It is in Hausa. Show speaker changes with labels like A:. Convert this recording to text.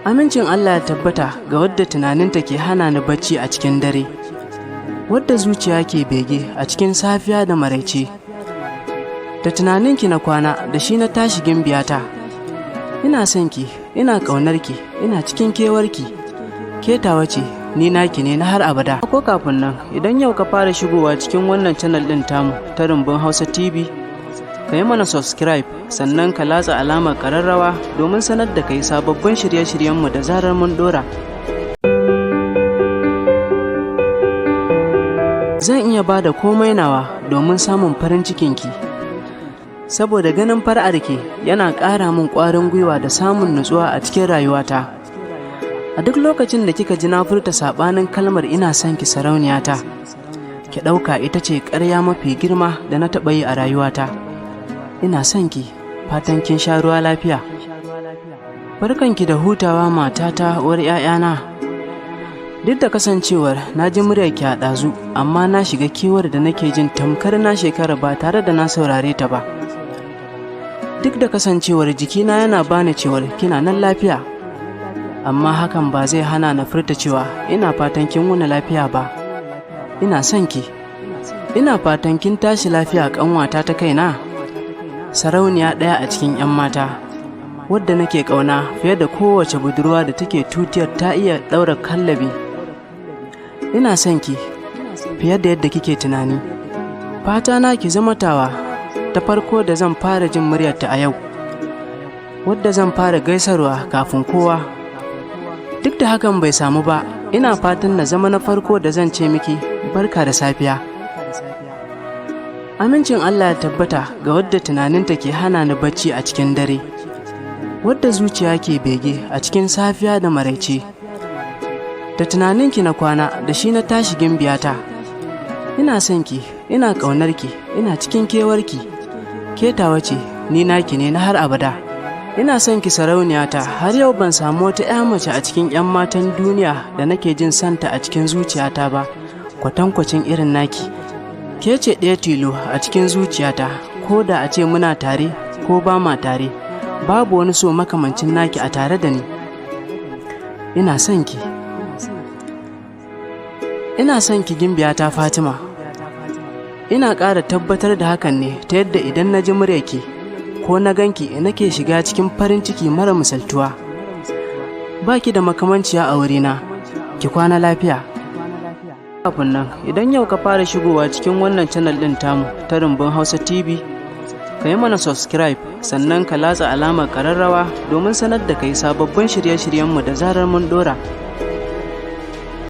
A: Amincin Allah ya tabbata ga wadda tunaninta ke hana ni bacci a cikin dare, wadda zuciya ke bege a cikin safiya da maraice. Da tunaninki na kwana, da shi na tashi gimbiyata. Ina son ki, ina ƙaunar ki, ina cikin kewarki. Ketawa ce, ni naki ne na har abada. Ko kafin nan, idan yau ka fara shigowa cikin wannan channel ɗin tamu ta Rumbun Hausa TV, ka yi mana subscribe sannan ka latsa alamar ƙararrawa domin sanar da kai sababbin shirye-shiryenmu da zarar mun dora. Zan iya ba da komai nawa domin samun farin cikinki, saboda ganin far'arki yana ƙara min ƙwarin gwiwa da samun nutsuwa a cikin rayuwata. A duk lokacin da kika ji na furta saɓanin kalmar ina son ki sarauniyata, ki ɗauka ita ce ƙarya mafi girma da na taɓa yi a rayuwata. Ina son ki, fatan kin sha ruwa lafiya. Barkanki da hutawa matata, uwar 'ya'yana. Duk da kasancewar na ji muryarki a ɗazu, amma na shiga kewar da nake jin tamkar na shekara ba tare da na saurare ta ba. Duk da kasancewar jikina yana bani cewar kina nan lafiya, amma hakan ba zai hana na furta cewa ina fatan kin wuni lafiya ba. Ina son ki. Ina fatan kin tashi lafiya, ƙanwata ta kaina. Sarauniya ɗaya a cikin 'yan mata, wadda nake ƙauna fiye da kowace budurwa da take tutiyar ta iya ɗaura kallabi. Ina son ki fiye da yadda kike tunani. Fata na ki zama tawa ta farko da zan fara jin muryarta a yau, wadda zan fara gaisarwa kafin kowa. Duk da hakan bai samu ba, ina fatan na zama na farko da zan ce miki barka da safiya. Amincin Allah ya tabbata ga wadda tunaninta ke hana ni bacci a cikin dare, wadda zuciya ke bege a cikin safiya da maraice. Da tunaninki na kwana, da shi na tashi gimbiyata. Ina son ki, ina ƙaunar ki, ina cikin kewarki. Ketawa ce, ni naki ne na har abada. Ina son ki sarauniyata, har yau ban samu wata 'ya mace a cikin 'yan matan duniya da nake jin santa a cikin zuciyata ba, kwatankwacin irin naki. Ke ce ɗaya tilo a cikin zuciyata, ko da a ce muna tare ko ba ma tare, babu wani so makamancin naki a tare da ni. Ina son ki. Ina son ki gimbiyata Fatima. Ina ƙara tabbatar da hakan ne ta yadda idan na ji muryarki ko na ganki nake shiga cikin farin ciki mara misaltuwa. Ba ki da makamanciya a wurina, ki kwana lafiya. Kafin nan, idan yau ka fara shigowa cikin wannan channel ɗin tamu ta Rumbun Hausa TV, ka yi mana subscribe sannan ka latsa alamar ƙararrawa domin sanar da kai sababbin shirye-shiryenmu da zarar mun dora.